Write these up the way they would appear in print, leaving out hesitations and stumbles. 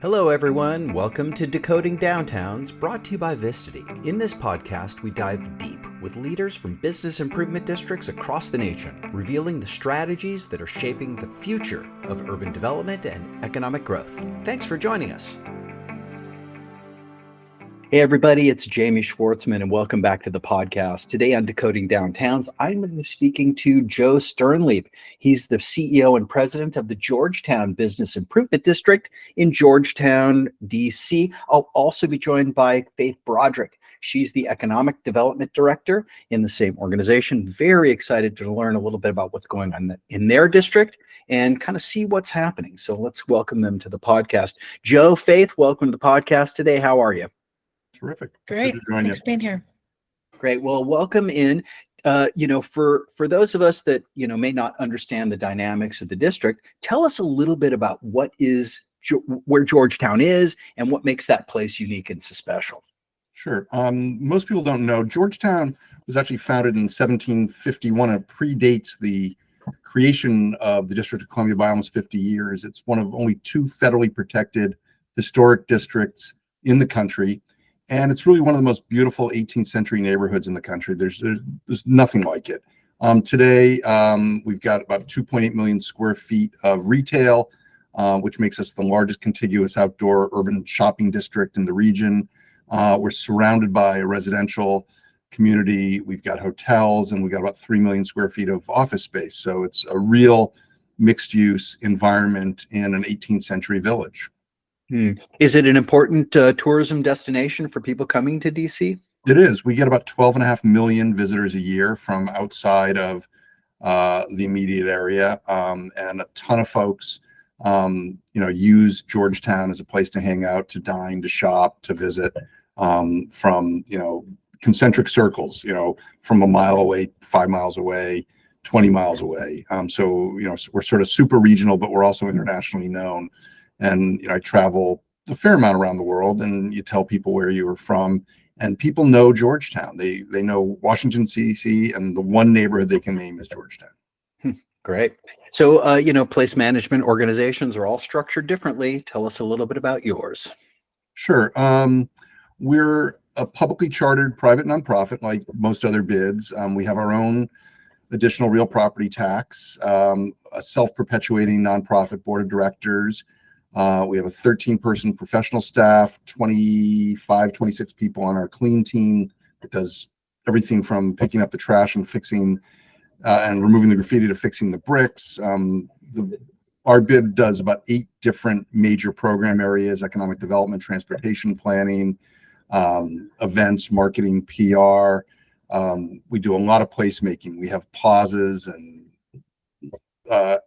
Hello, everyone. Welcome to Decoding Downtowns, brought to you by Vistity. In this podcast, we dive deep with leaders from business improvement districts across the nation, revealing the strategies that are shaping the future of urban development and economic growth. Thanks for joining us. Hey, everybody, it's Jamie Schwartzman, and welcome back to the podcast. Today on Decoding Downtowns, I'm going to be speaking to Joe Sternlieb. He's the CEO and president of the Georgetown Business Improvement District in Georgetown DC. I'll also be joined by Faith Broderick. She's the economic development director in the same organization. Very excited to learn a little bit about what's going on in their district and kind of see what's happening. So let's welcome them to the podcast. Joe, Faith, welcome to the podcast today. How are you? Terrific. Great. Thanks for being here. Great. Well, welcome in. For those of us that, may not understand the dynamics of the district, tell us a little bit about where Georgetown is and what makes that place unique and so special. Sure. Most people don't know Georgetown was actually founded in 1751 and predates the creation of the District of Columbia by almost 50 years. It's one of only two federally protected historic districts in the country. And it's really one of the most beautiful 18th century neighborhoods in the country. There's nothing like it. Today, we've got about 2.8 million square feet of retail, which makes us the largest contiguous outdoor urban shopping district in the region. We're surrounded by a residential community. We've got hotels, and we've got about 3 million square feet of office space. So it's a real mixed use environment in an 18th century village. Is it an important tourism destination for people coming to DC? It is. We get about 12.5 million visitors a year from outside of the immediate area, and a ton of folks, use Georgetown as a place to hang out, to dine, to shop, to visit, from concentric circles, from a mile away, 5 miles away, 20 miles away. So we're sort of super regional, but we're also internationally known. And I travel a fair amount around the world, and you tell people where you are from, and people know Georgetown. They know Washington, D.C., and the one neighborhood they can name is Georgetown. Great. So, place management organizations are all structured differently. Tell us a little bit about yours. Sure. We're a publicly chartered private nonprofit, like most other bids. We have our own additional real property tax, a self-perpetuating nonprofit board of directors. We have a 13-person professional staff, 26 people on our clean team that does everything from picking up the trash and fixing and removing the graffiti to fixing the bricks. Our bid does about 8 different major program areas: economic development, transportation planning, events, marketing, PR. We do a lot of placemaking. We have plazas and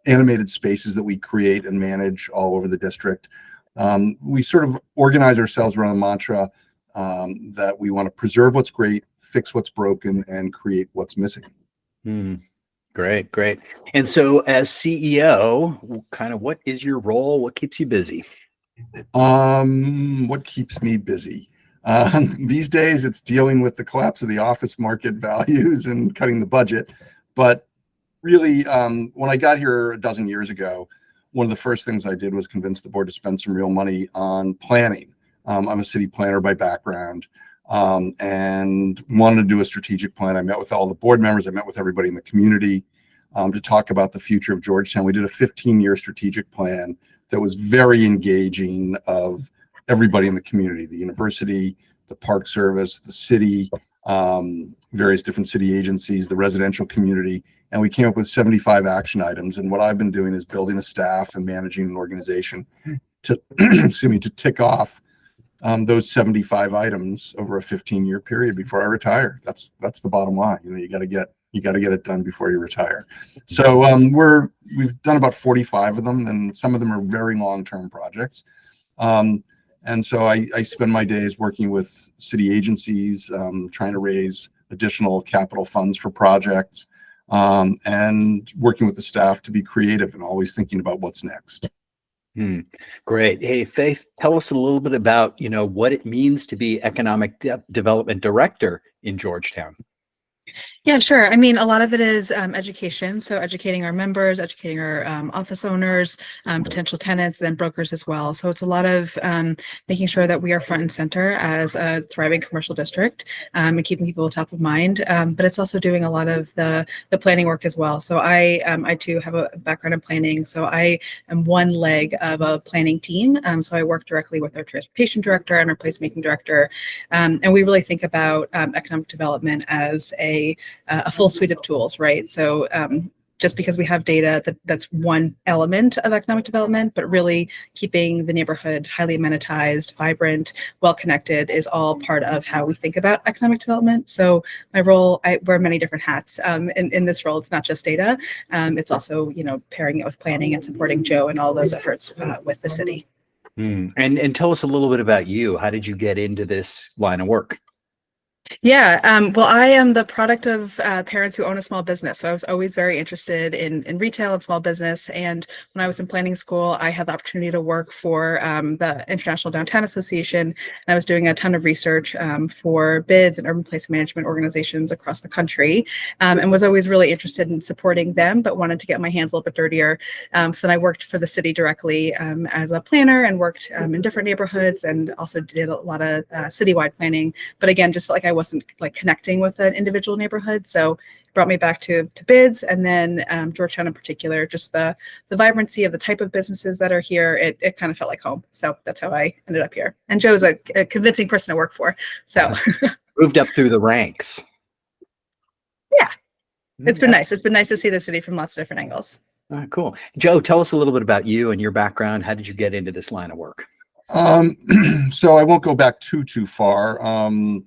animated spaces that we create and manage all over the district. We sort of organize ourselves around a mantra that we want to preserve what's great, fix what's broken, and create what's missing. Great. And so as CEO, kind of what is your role? What keeps you busy? What keeps me busy? These days, it's dealing with the collapse of the office market values and cutting the budget. But really, when I got here a dozen years ago, one of the first things I did was convince the board to spend some real money on planning. I'm a city planner by background, and wanted to do a strategic plan. I met with all the board members. I met with everybody in the community to talk about the future of Georgetown. We did a 15-year strategic plan that was very engaging of everybody in the community: the university, the park service, the city, various different city agencies, the residential community. And we came up with 75 action items. And what I've been doing is building a staff and managing an organization to, to tick off those 75 items over a 15-year period before I retire. That's the bottom line. You got to get it done before you retire. So we've done about 45 of them, and some of them are very long-term projects. And so I spend my days working with city agencies, trying to raise additional capital funds for projects, and working with the staff to be creative and always thinking about what's next. Great. Hey, Faith, tell us a little bit about, what it means to be economic development director in Georgetown. Yeah, sure. I mean, a lot of it is education. So educating our members, educating our office owners, potential tenants, then brokers as well. So it's a lot of making sure that we are front and center as a thriving commercial district, and keeping people top of mind. But it's also doing a lot of the planning work as well. So I too have a background in planning. So I am one leg of a planning team. So I work directly with our transportation director and our placemaking director, and we really think about economic development as a full suite of tools, right? So just because we have data that's one element of economic development, but really keeping the neighborhood highly amenitized, vibrant, well-connected is all part of how we think about economic development. So my role, I wear many different hats. In this role, it's not just data. It's also, pairing it with planning and supporting Joe and all those efforts with the city. And tell us a little bit about you. How did you get into this line of work? Yeah, well, I am the product of parents who own a small business. So I was always very interested in retail and small business. And when I was in planning school, I had the opportunity to work for the International Downtown Association. And I was doing a ton of research for bids and urban place management organizations across the country, and was always really interested in supporting them, but wanted to get my hands a little bit dirtier. So then I worked for the city directly as a planner and worked in different neighborhoods, and also did a lot of citywide planning. But again, just felt like I wasn't like connecting with an individual neighborhood. So it brought me back to bids, and then Georgetown in particular, just the vibrancy of the type of businesses that are here. It kind of felt like home. So that's how I ended up here. And Joe's a convincing person to work for. So Moved up through the ranks. Yeah, it's been nice. It's been nice to see the city from lots of different angles. Cool. Joe, tell us a little bit about you and your background. How did you get into this line of work? So I won't go back too far. I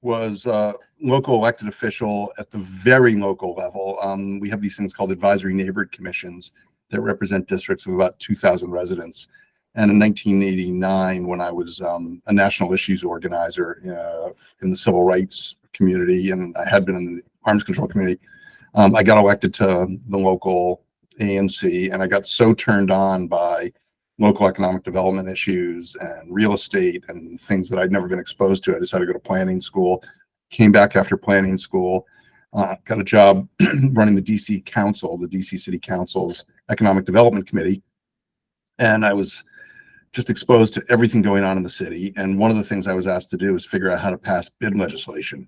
was a local elected official at the very local level. We have these things called advisory neighborhood commissions that represent districts of about 2,000 residents. And in 1989, when I was a national issues organizer in the civil rights community, and I had been in the arms control community, I got elected to the local ANC, and I got so turned on by local economic development issues and real estate and things that I'd never been exposed to. I decided to go to planning school, came back after planning school, got a job running the DC Council, the DC City Council's Economic Development Committee. And I was just exposed to everything going on in the city. And one of the things I was asked to do was figure out how to pass bid legislation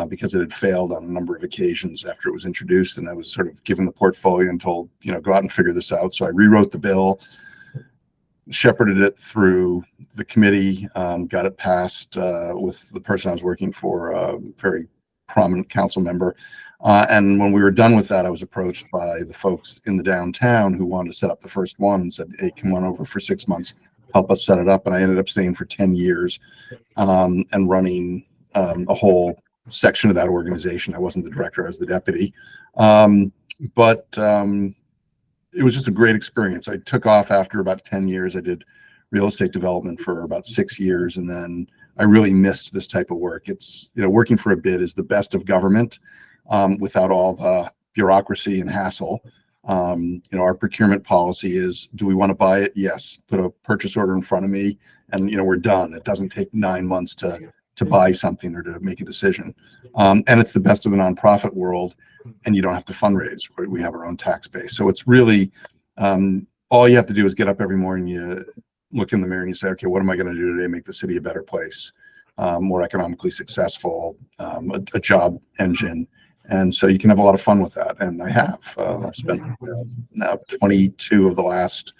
because it had failed on a number of occasions after it was introduced. And I was sort of given the portfolio and told, go out and figure this out. So I rewrote the bill, shepherded it through the committee, got it passed with the person I was working for, a very prominent council member. And when we were done with that, I was approached by the folks in the downtown who wanted to set up the first one and said, hey, come on over for 6 months, help us set it up. And I ended up staying for 10 years and running a whole section of that organization. I wasn't the director, I was the deputy. But it was just a great experience. I took off after about 10 years. I did real estate development for about 6 years, and then I really missed this type of work. It's, working for a bid is the best of government without all the bureaucracy and hassle. Our procurement policy is, do we want to buy it? Yes. Put a purchase order in front of me and, we're done. It doesn't take 9 months to buy something or to make a decision. And it's the best of the nonprofit world, and you don't have to fundraise. Right? We have our own tax base. So it's really, all you have to do is get up every morning, you look in the mirror and you say, okay, what am I going to do today to make the city a better place, more economically successful, a job engine. And so you can have a lot of fun with that. And I have. I've spent now 22 of the last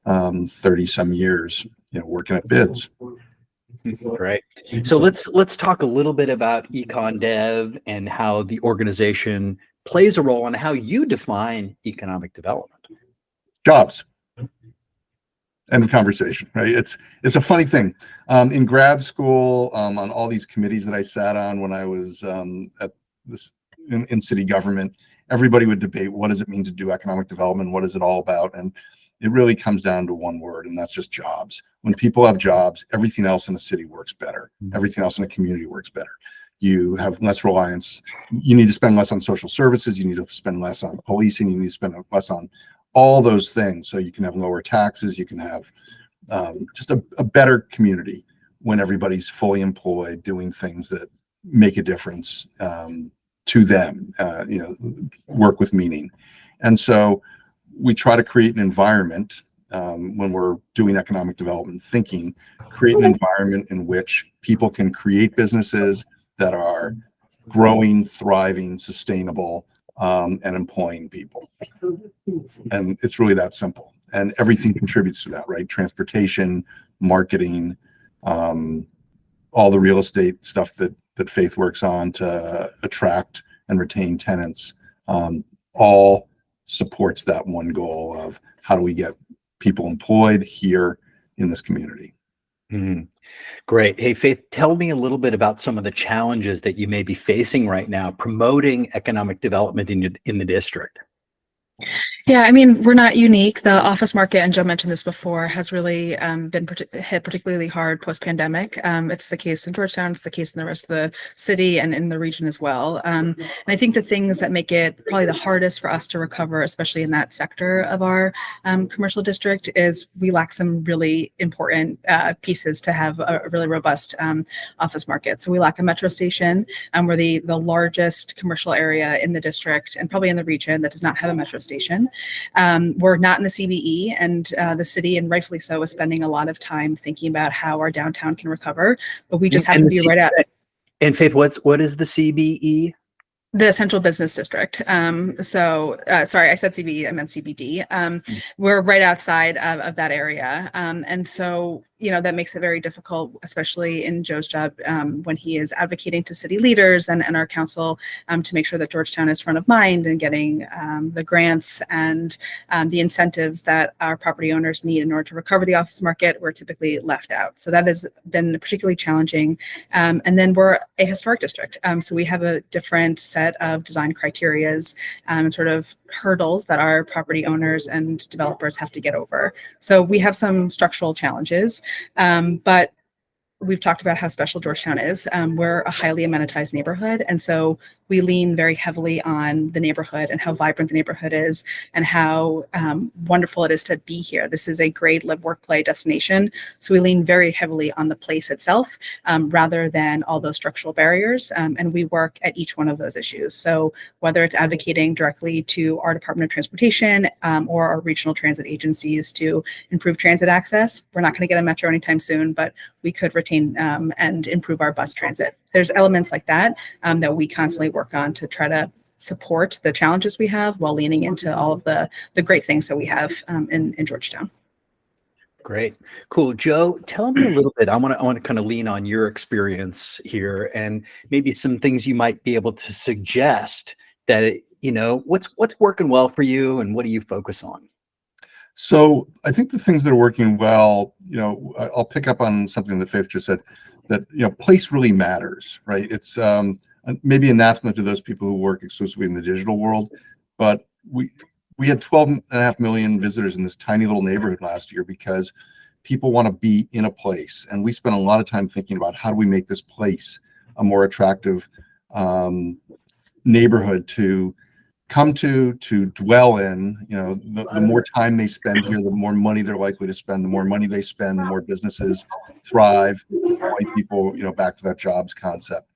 30 some years, working at bids. Right. So let's talk a little bit about Econ Dev and how the organization plays a role and how you define economic development. Jobs. End of conversation, right? It's a funny thing. In grad school, on all these committees that I sat on when I was at this in city government, everybody would debate, what does it mean to do economic development? What is it all about? And it really comes down to one word, and that's just jobs. When people have jobs, everything else in a city works better. Everything else in a community works better. You have less reliance. You need to spend less on social services. You need to spend less on policing. You need to spend less on all those things. So you can have lower taxes. You can have just a better community when everybody's fully employed doing things that make a difference to them, work with meaning. And so we try to create an environment when we're doing economic development thinking, create an environment in which people can create businesses that are growing, thriving, sustainable, and employing people. And it's really that simple. And everything contributes to that, right? Transportation, marketing, all the real estate stuff that Faith works on to attract and retain tenants, all supports that one goal of how do we get people employed here in this community. Mhm. Great. Hey, Faith, tell me a little bit about some of the challenges that you may be facing right now promoting economic development in the district. Yeah, I mean, we're not unique. The office market, and Joe mentioned this before, has really been hit particularly hard post-pandemic. It's the case in Georgetown, it's the case in the rest of the city and in the region as well. And I think the things that make it probably the hardest for us to recover, especially in that sector of our commercial district, is we lack some really important pieces to have a really robust office market. So we lack a metro station. We're the largest commercial area in the district and probably in the region that does not have a metro station. We're not in the CBE, and the city, and rightfully so, is spending a lot of time thinking about how our downtown can recover, but we just happen to be right at. And Faith, what is the CBE? The Central Business District. Sorry, I said CBE, I meant CBD. We're right outside of that area. And so, that makes it very difficult, especially in Joe's job when he is advocating to city leaders and our council to make sure that Georgetown is front of mind and getting the grants and the incentives that our property owners need in order to recover the office market. We're typically left out. So that has been particularly challenging. And then we're a historic district. So we have a different set of design criterias and sort of hurdles that our property owners and developers have to get over. So we have some structural challenges. But we've talked about how special Georgetown is. We're a highly amenitized neighborhood. And so we lean very heavily on the neighborhood and how vibrant the neighborhood is and how wonderful it is to be here. This is a great live, work, play destination. So we lean very heavily on the place itself rather than all those structural barriers. And we work at each one of those issues. So whether it's advocating directly to our Department of Transportation or our regional transit agencies to improve transit access, we're not going to get a metro anytime soon, but we could retain and improve our bus transit. There's elements like that that we constantly work on to try to support the challenges we have while leaning into all of the great things that we have in Georgetown. Great. Cool. Joe, tell me a little bit. I want to kind of lean on your experience here and maybe some things you might be able to suggest that, what's working well for you and what do you focus on? So I think the things that are working well, I'll pick up on something that Faith just said, that, place really matters, right? It's maybe anathema to those people who work exclusively in the digital world, but we had 12.5 million visitors in this tiny little neighborhood last year because people want to be in a place. And we spent a lot of time thinking about how do we make this place a more attractive neighborhood to come to dwell in. The more time they spend here, the more money they're likely to spend. The more money they spend, the more businesses thrive, point people back to that jobs concept.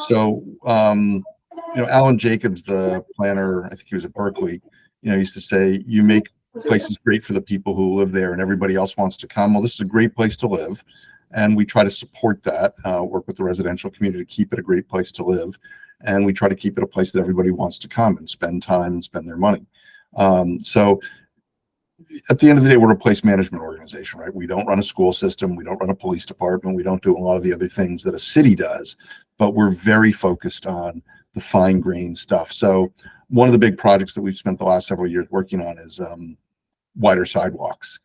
So Alan Jacobs, the planner, I think he was at Berkeley, used to say, you make places great for the people who live there and everybody else wants to come. Well, this is a great place to live, and we try to support that, work with the residential community to keep it a great place to live. And we try to keep it a place that everybody wants to come and spend time and spend their money. So at the end of the day, we're a place management organization, right? We don't run a school system. We don't run a police department. We don't do a lot of the other things that a city does, but we're very focused on the fine grained stuff. So one of the big projects that we've spent the last several years working on is wider sidewalks.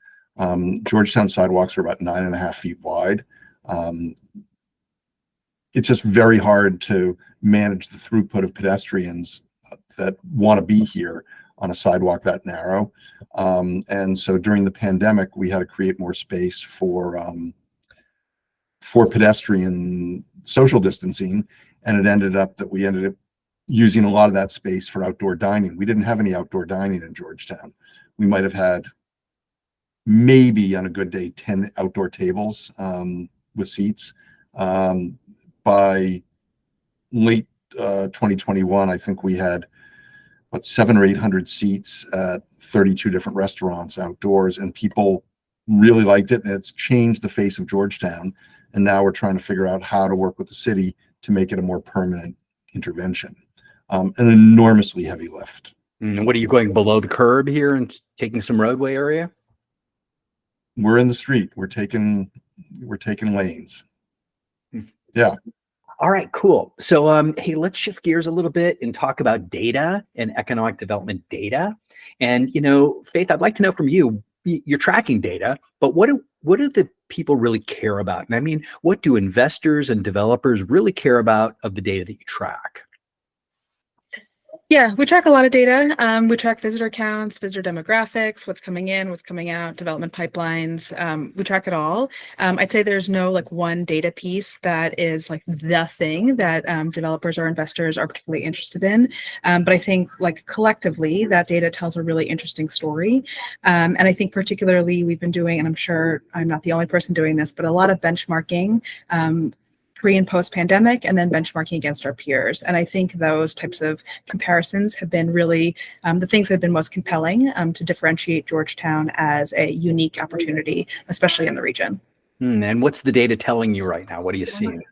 Georgetown sidewalks are about 9.5 feet wide. It's just very hard to manage the throughput of pedestrians that want to be here on a sidewalk that narrow. And so during the pandemic, we had to create more space for pedestrian social distancing. And it ended up that we ended up using a lot of that space for outdoor dining. We didn't have any outdoor dining in Georgetown. We might have had maybe on a good day 10 outdoor tables with seats. By late 2021, I think we had what 700 or 800 seats at 32 different restaurants outdoors, and people really liked it, and it's changed the face of Georgetown. And now we're trying to figure out how to work with the city to make it a more permanent intervention. An enormously heavy lift. And what are you going below the curb here and taking some roadway area? We're in the street. We're taking lanes. Yeah. All right, cool. So, hey, let's shift gears a little bit and talk about data and economic development data. And, Faith, I'd like to know from you, you're tracking data, but what do the people really care about? And I mean, what do investors and developers really care about of the data that you track? Yeah, we track a lot of data. We track visitor counts, visitor demographics, what's coming in, what's coming out, development pipelines. We track it all. I'd say there's no one data piece that is the thing that developers or investors are particularly interested in. But I think collectively that data tells a really interesting story. And I think particularly we've been doing, and I'm sure I'm not the only person doing this, but a lot of benchmarking pre and post pandemic, and then benchmarking against our peers. And I think those types of comparisons have been really the things that have been most compelling to differentiate Georgetown as a unique opportunity, especially in the region. And what's the data telling you right now? What are you seeing?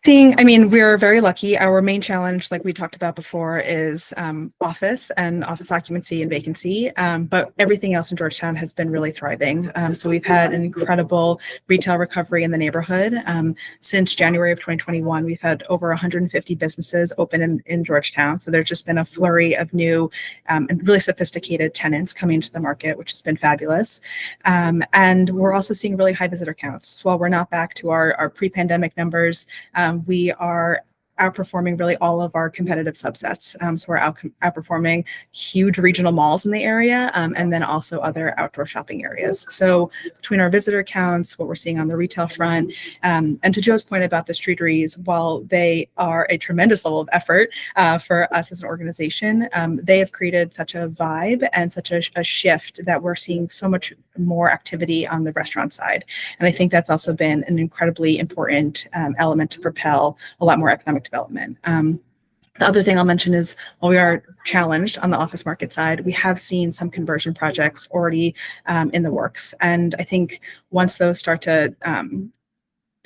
We're very lucky. Our main challenge, like we talked about before, is office and office occupancy and vacancy. But everything else in Georgetown has been really thriving. So we've had an incredible retail recovery in the neighborhood. Since January of 2021, we've had over 150 businesses open in Georgetown. So there's just been a flurry of new and really sophisticated tenants coming into the market, which has been fabulous. And we're also seeing really high visitor counts. So while we're not back to our pre-pandemic numbers, we are outperforming really all of our competitive subsets. So we're outperforming huge regional malls in the area, and then also other outdoor shopping areas. So between our visitor counts, what we're seeing on the retail front, and to Joe's point about the streeteries, while they are a tremendous level of effort for us as an organization, they have created such a vibe and such a shift that we're seeing so much more activity on the restaurant side. And I think that's also been an incredibly important element to propel a lot more economic development. The other thing I'll mention is while we are challenged on the office market side, we have seen some conversion projects already in the works. And I think once those start to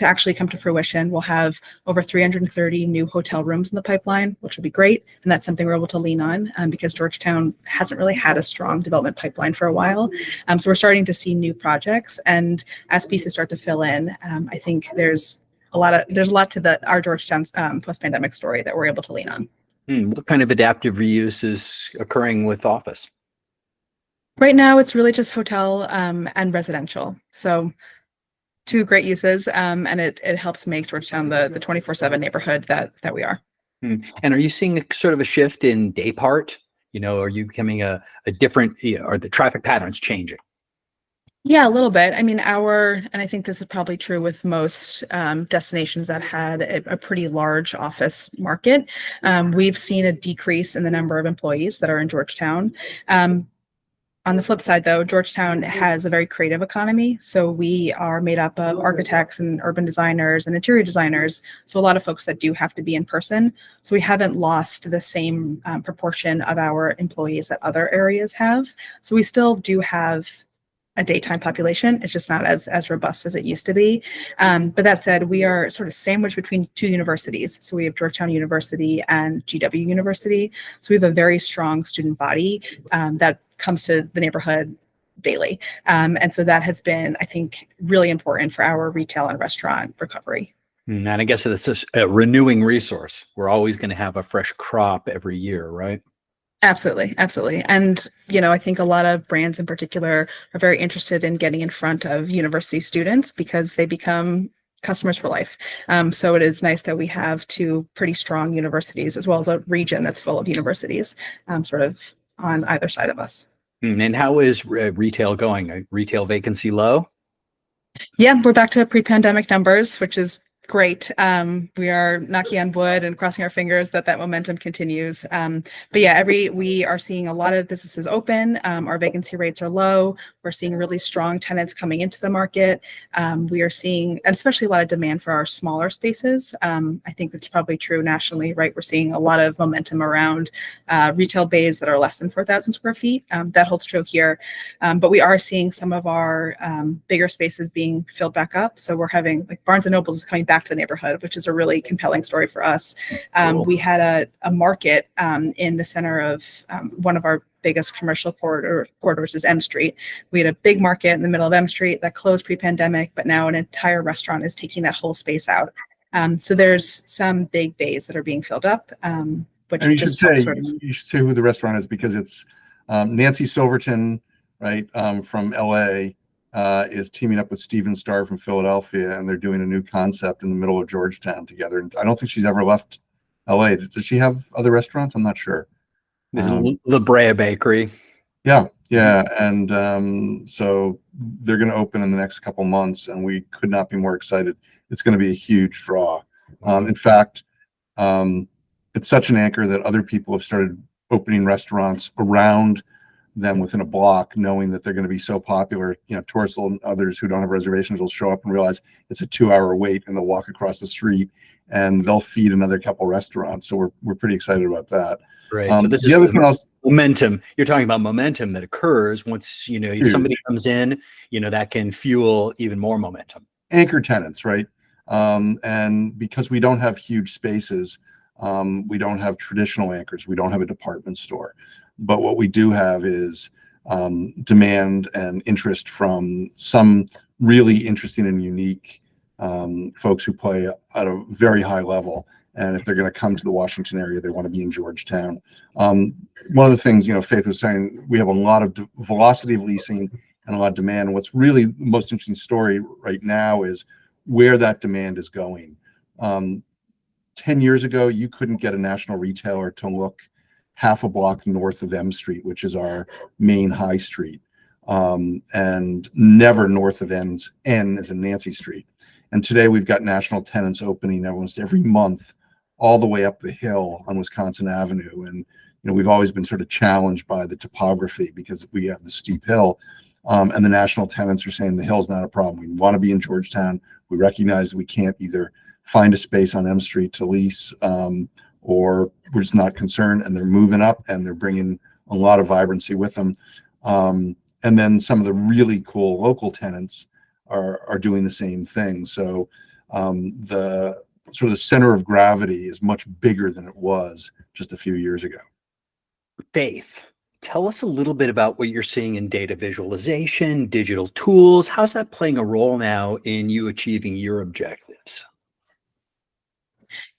actually come to fruition, we'll have over 330 new hotel rooms in the pipeline, which will be great. And that's something we're able to lean on because Georgetown hasn't really had a strong development pipeline for a while. So we're starting to see new projects. And as pieces start to fill in, I think there's a lot to our Georgetown's post-pandemic story that we're able to lean on. What kind of adaptive reuse is occurring with office? Right now, it's really just hotel and residential. So two great uses, and it helps make Georgetown the 24/7 neighborhood that we are. And are you seeing a sort of a shift in day part? Are you becoming a different, are the traffic patterns changing? Yeah, a little bit. And I think this is probably true with most destinations that had a pretty large office market. We've seen a decrease in the number of employees that are in Georgetown. On the flip side, though, Georgetown has a very creative economy. So we are made up of architects and urban designers and interior designers. So a lot of folks that do have to be in person. So we haven't lost the same proportion of our employees that other areas have. So we still do have a daytime population. It's just not as robust as it used to be. But that said, we are sort of sandwiched between two universities. So we have Georgetown University and GW University. So we have a very strong student body that comes to the neighborhood daily. And so that has been, I think, really important for our retail and restaurant recovery. And I guess it's a renewing resource. We're always going to have a fresh crop every year, right? Absolutely. And, I think a lot of brands in particular are very interested in getting in front of university students because they become customers for life. So it is nice that we have two pretty strong universities as well as a region that's full of universities sort of on either side of us. And how is retail going? Retail vacancy low? Yeah, we're back to pre-pandemic numbers, which is great. We are knocking on wood and crossing our fingers that momentum continues. But yeah, we are seeing a lot of businesses open. Our vacancy rates are low. We're seeing really strong tenants coming into the market. We are seeing, especially a lot of demand for our smaller spaces. I think that's probably true nationally, right? We're seeing a lot of momentum around retail bays that are less than 4,000 square feet. That holds true here. But we are seeing some of our bigger spaces being filled back up. So we're having, like, Barnes & Noble is coming back to the neighborhood, which is a really compelling story for us. Cool. We had a market in the center of one of our biggest commercial corridors is M Street. We had a big market in the middle of M Street that closed pre-pandemic, but now an entire restaurant is taking that whole space out. So there's some big bays that are being filled up. Which And just you should say who the restaurant is, because it's Nancy Silverton, right, from LA. Is teaming up with Steven Starr from Philadelphia, and they're doing a new concept in the middle of Georgetown together. And I don't think she's ever left LA. Does she have other restaurants? I'm not sure. This is La Brea Bakery. Yeah. And so they're going to open in the next couple months, and we could not be more excited. It's going to be a huge draw. In fact, it's such an anchor that other people have started opening restaurants around them within a block, knowing that they're going to be so popular. Tourists and others who don't have reservations will show up and realize it's a 2-hour wait, and they'll walk across the street and they'll feed another couple restaurants. So we're pretty excited about that. Right. So this the is other thing momentum. You're talking about momentum that occurs once, somebody comes in, that can fuel even more momentum. Anchor tenants, right? And because we don't have huge spaces, we don't have traditional anchors. We don't have a department store. But what we do have is demand and interest from some really interesting and unique folks who play at a very high level. And if they're going to come to the Washington area, they want to be in Georgetown. One of the things, Faith was saying, we have a lot of velocity of leasing and a lot of demand. What's really the most interesting story right now is where that demand is going. 10 years ago, you couldn't get a national retailer to look half a block north of M Street, which is our main high street, and never north of N as in Nancy Street. And today we've got national tenants opening almost every month, all the way up the hill on Wisconsin Avenue. And we've always been sort of challenged by the topography because we have the steep hill, and the national tenants are saying the hill's not a problem. We want to be in Georgetown. We recognize we can't either find a space on M Street to lease, or we're just not concerned, and they're moving up and they're bringing a lot of vibrancy with them. And then some of the really cool local tenants are doing the same thing. So the sort of the center of gravity is much bigger than it was just a few years ago. Faith, tell us a little bit about what you're seeing in data visualization, digital tools. How's that playing a role now in you achieving your objectives?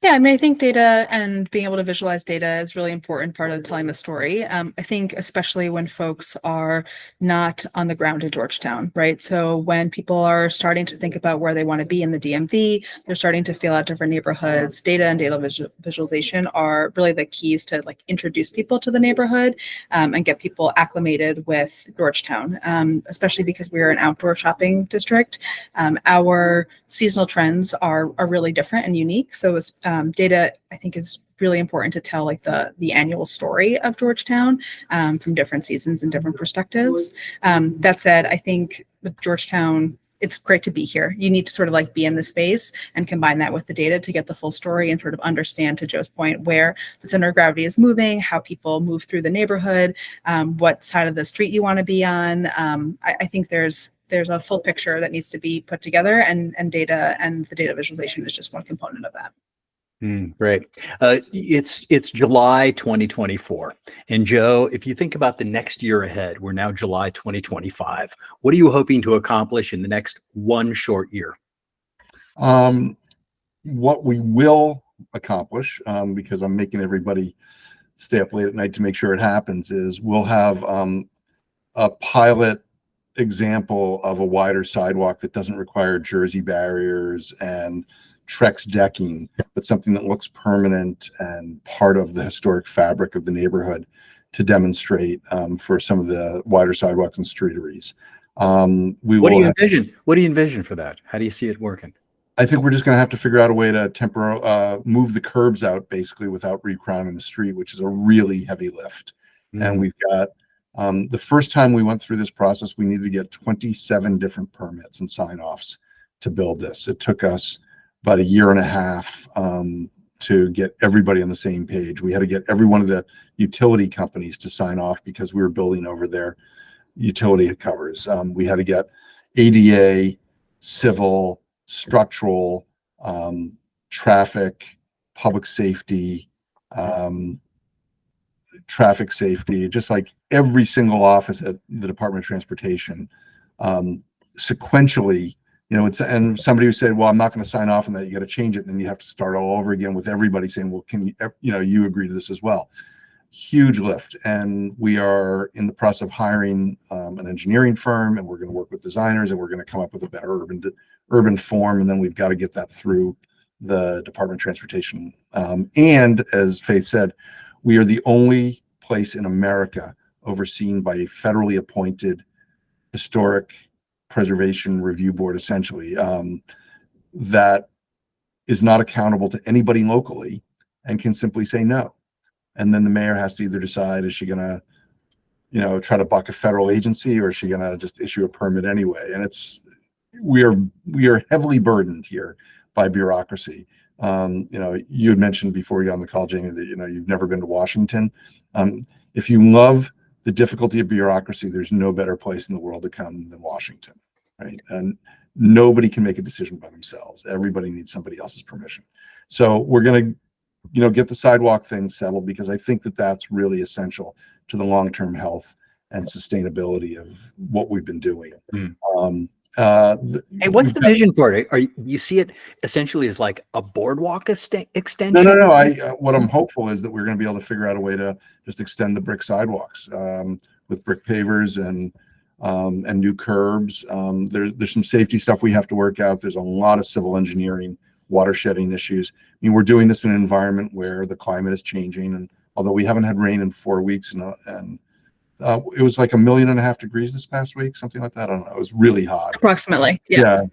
Yeah, I mean, I think data and being able to visualize data is really important part of telling the story. I think especially when folks are not on the ground in Georgetown, right? So when people are starting to think about where they want to be in the DMV, they're starting to feel out different neighborhoods. Data and data visualization are really the keys to introduce people to the neighborhood and get people acclimated with Georgetown, especially because we're an outdoor shopping district. Our seasonal trends are really different and unique. So data, I think, is really important to tell the annual story of Georgetown from different seasons and different perspectives. That said, I think with Georgetown, it's great to be here. You need to sort of be in the space and combine that with the data to get the full story and sort of understand, to Joe's point, where the center of gravity is moving, how people move through the neighborhood, what side of the street you want to be on. I think there's a full picture that needs to be put together, and data and the data visualization is just one component of that. Great. It's July 2024. And Joe, if you think about the next year ahead, we're now July 2025. What are you hoping to accomplish in the next one short year? What we will accomplish, because I'm making everybody stay up late at night to make sure it happens, is we'll have a pilot example of a wider sidewalk that doesn't require Jersey barriers and Trex decking, but something that looks permanent and part of the historic fabric of the neighborhood, to demonstrate for some of the wider sidewalks and streeteries. What do you envision? What do you envision for that? How do you see it working? I think we're just going to have to figure out a way to move the curbs out basically without recrowding the street, which is a really heavy lift. And we've got the first time we went through this process, we needed to get 27 different permits and sign-offs to build this. It took us about a year and a half to get everybody on the same page. We had to get every one of the utility companies to sign off because we were building over their utility covers. We had to get ADA, civil, structural, traffic, public safety, just like every single office at the Department of Transportation, sequentially. And somebody who said, well, I'm not going to sign off on that, you got to change it. And then you have to start all over again with everybody saying, well, can you agree to this as well? Huge lift. And we are in the process of hiring an engineering firm, and we're going to work with designers, and we're going to come up with a better urban form. And then we've got to get that through the Department of Transportation. And as Faith said, we are the only place in America overseen by a federally appointed historic preservation review board, essentially, that is not accountable to anybody locally and can simply say no. And then the mayor has to either decide, is she going to, try to buck a federal agency, or is she going to just issue a permit anyway? And we are heavily burdened here by bureaucracy. You had mentioned before we got on the call, Jamie, that you've never been to Washington. If you love the difficulty of bureaucracy, there's no better place in the world to come than Washington, right? And nobody can make a decision by themselves. Everybody needs somebody else's permission. So we're going to, get the sidewalk thing settled, because I think that that's really essential to the long-term health and sustainability of what we've been doing. Hey, what's the vision for it? You see it essentially as like a boardwalk extension? No. What I'm hopeful is that we're going to be able to figure out a way to just extend the brick sidewalks with brick pavers and new curbs. There's some safety stuff we have to work out. There's a lot of civil engineering, watershedding issues. I mean, we're doing this in an environment where the climate is changing, and although we haven't had rain in 4 weeks, and it was like 1.5 million degrees this past week, something like that. I don't know. It was really hot. Approximately. Yeah.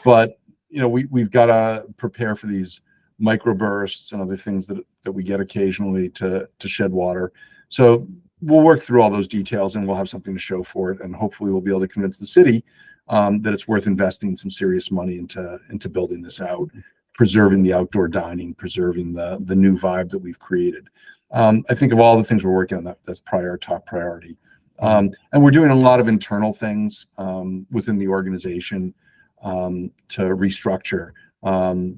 But we've got to prepare for these microbursts and other things that we get occasionally to shed water. So we'll work through all those details, and we'll have something to show for it. And hopefully we'll be able to convince the city that it's worth investing some serious money into building this out, preserving the outdoor dining, preserving the new vibe that we've created. I think of all the things we're working on, that's probably our top priority. And we're doing a lot of internal things within the organization to restructure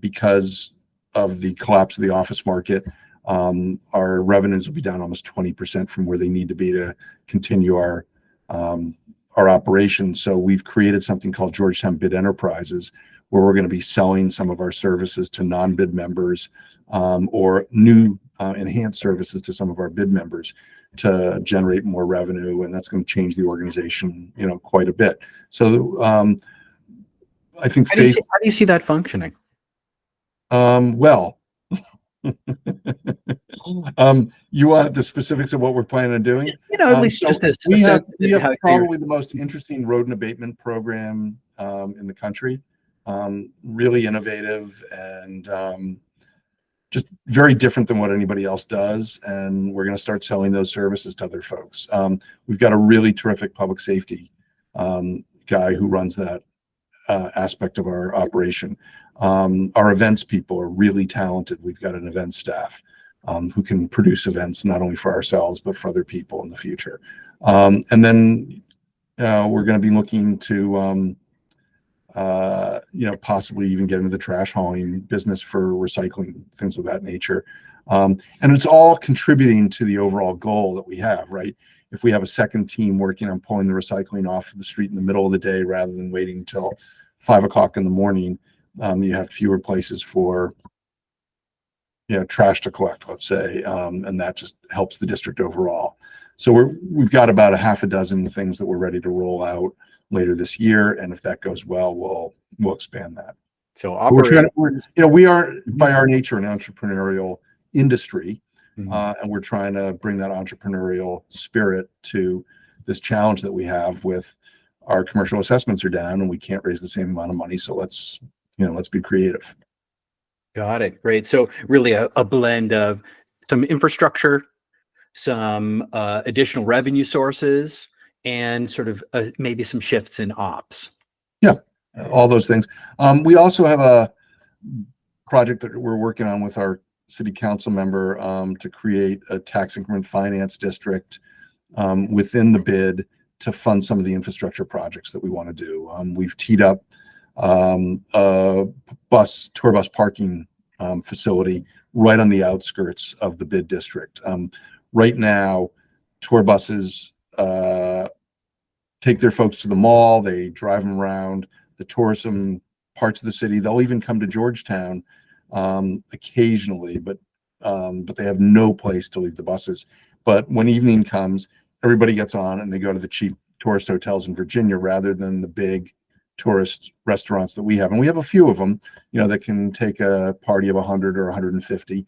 because of the collapse of the office market. Our revenues will be down almost 20% from where they need to be to continue our operations. So we've created something called Georgetown Bid Enterprises, where we're going to be selling some of our services to non-bid members or new enhanced services to some of our bid members to generate more revenue, and that's going to change the organization, quite a bit. So I think how do you see that functioning? Well, you want the specifics of what we're planning on doing? At least just this. We have probably the most interesting rodent abatement program in the country. Really innovative and just very different than what anybody else does. And we're going to start selling those services to other folks. We've got a really terrific public safety guy who runs that aspect of our operation. Our events people are really talented. We've got an event staff who can produce events not only for ourselves, but for other people in the future. And then we're going to be looking to possibly even get into the trash hauling business for recycling, things of that nature. And it's all contributing to the overall goal that we have, right? If we have a second team working on pulling the recycling off the street in the middle of the day, rather than waiting until 5 o'clock in the morning, you have fewer places for, trash to collect, let's say. And that just helps the district overall. So we've got about a half a dozen things that we're ready to roll out later this year, and if that goes well, we'll expand that. So we are by our nature an entrepreneurial industry, and we're trying to bring that entrepreneurial spirit to this challenge that we have with our commercial assessments are down, and we can't raise the same amount of money. So let's let's be creative. Got it. Great. So really a blend of some infrastructure, some additional revenue sources, and sort of maybe some shifts in ops. Yeah, all those things. We also have a project that we're working on with our city council member to create a tax increment finance district within the bid to fund some of the infrastructure projects that we want to do. We've teed up a tour bus parking facility right on the outskirts of the bid district. Right now, tour buses take their folks to the mall, they drive them around the tourism parts of the city. They'll even come to Georgetown occasionally, but they have no place to leave the buses. But when evening comes, everybody gets on and they go to the cheap tourist hotels in Virginia rather than the big tourist restaurants that we have. And we have a few of them, that can take a party of 100 or 150.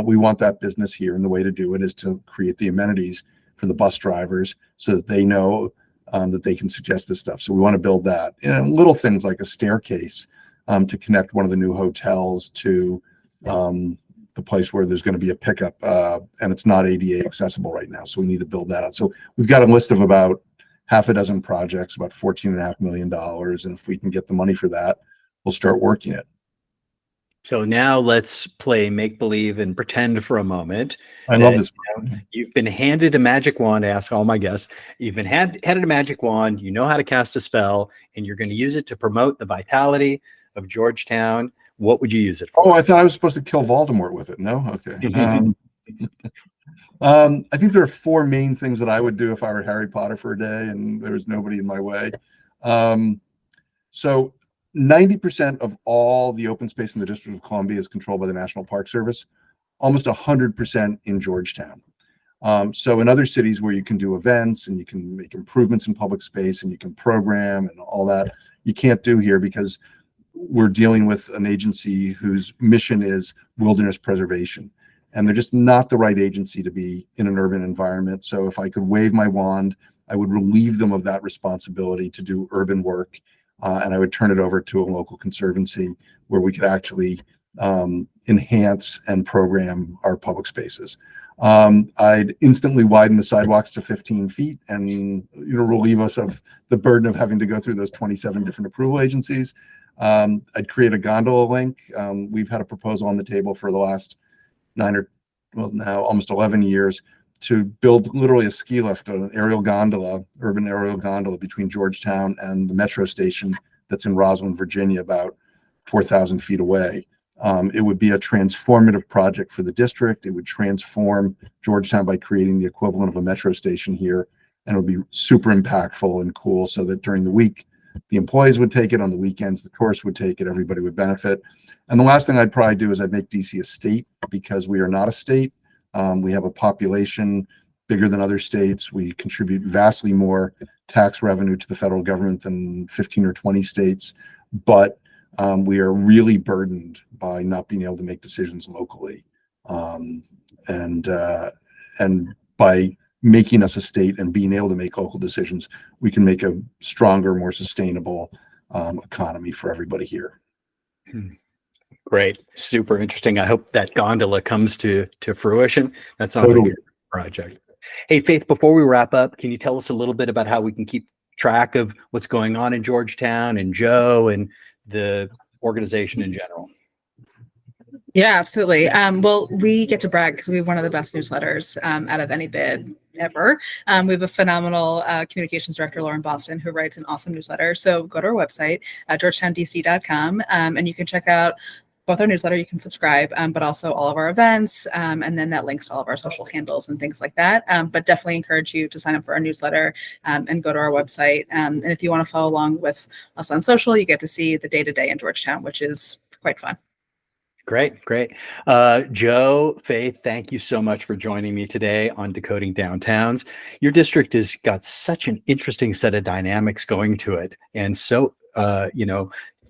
We want that business here, and the way to do it is to create the amenities for the bus drivers so that they know that they can suggest this stuff. So we want to build that. Little things like a staircase to connect one of the new hotels to the place where there's going to be a pickup, and it's not ADA accessible right now. So we need to build that out. So we've got a list of about half a dozen projects, about $14.5 million. And if we can get the money for that, we'll start working it. So now let's play make-believe and pretend for a moment. I love this. You've been handed a magic wand. I ask all my guests. You've been handed a magic wand. You know how to cast a spell, and you're going to use it to promote the vitality of Georgetown. What would you use it for? Oh, I thought I was supposed to kill Voldemort with it. No? Okay. I think there are four main things that I would do if I were Harry Potter for a day and there was nobody in my way. So 90% of all the open space in the District of Columbia is controlled by the National Park Service, almost 100% in Georgetown. So in other cities where you can do events and you can make improvements in public space and you can program and all that, you can't do here because we're dealing with an agency whose mission is wilderness preservation. And they're just not the right agency to be in an urban environment. So if I could wave my wand, I would relieve them of that responsibility to do urban work. And I would turn it over to a local conservancy where we could actually enhance and program our public spaces. I'd instantly widen the sidewalks to 15 feet and relieve us of the burden of having to go through those 27 different approval agencies. I'd create a gondola link. We've had a proposal on the table for the last now almost 11 years to build literally a ski lift, an aerial gondola, urban aerial gondola between Georgetown and the metro station that's in Roslyn, Virginia, about 4,000 feet away. It would be a transformative project for the district. It would transform Georgetown by creating the equivalent of a metro station here, and it would be super impactful and cool so that during the week, the employees would take it, on the weekends, the tourists would take it, everybody would benefit. And the last thing I'd probably do is I'd make DC a state, because we are not a state. We have a population bigger than other states. We contribute vastly more tax revenue to the federal government than 15 or 20 states, but we are really burdened by not being able to make decisions locally. And by making us a state and being able to make local decisions, we can make a stronger, more sustainable economy for everybody here. Great. Super interesting. I hope that gondola comes to fruition. That sounds like a good project. Hey, Faith, before we wrap up, can you tell us a little bit about how we can keep track of what's going on in Georgetown and Joe and the organization in general? Yeah, absolutely. Well, we get to brag because we have one of the best newsletters out of any bid ever. We have a phenomenal communications director, Lauren Boston, who writes an awesome newsletter. So go to our website, georgetowndc.com, and you can check out both our newsletter, you can subscribe, but also all of our events, and then that links to all of our social handles and things like that. But definitely encourage you to sign up for our newsletter and go to our website. And if you want to follow along with us on social, you get to see the day-to-day in Georgetown, which is quite fun. Great, great. Joe, Faith, thank you so much for joining me today on Decoding Downtowns. Your district has got such an interesting set of dynamics going to it. And so,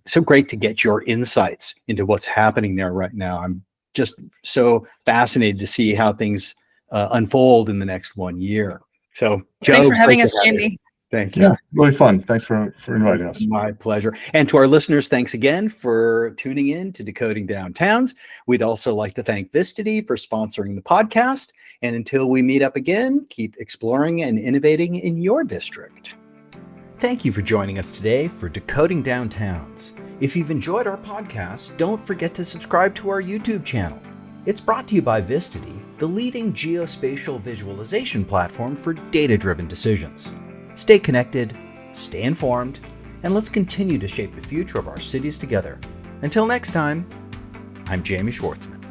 so great to get your insights into what's happening there right now. I'm just so fascinated to see how things unfold in the next 1 year. So, Joe, thanks for having us, Jamie. Thank you. Yeah, really fun. Thanks for inviting us. My pleasure. And to our listeners, thanks again for tuning in to Decoding Downtowns. We'd also like to thank Vistity for sponsoring the podcast. And until we meet up again, keep exploring and innovating in your district. Thank you for joining us today for Decoding Downtowns. If you've enjoyed our podcast, don't forget to subscribe to our YouTube channel. It's brought to you by Vistity, the leading geospatial visualization platform for data-driven decisions. Stay connected, stay informed, and let's continue to shape the future of our cities together. Until next time, I'm Jamie Schwartzman.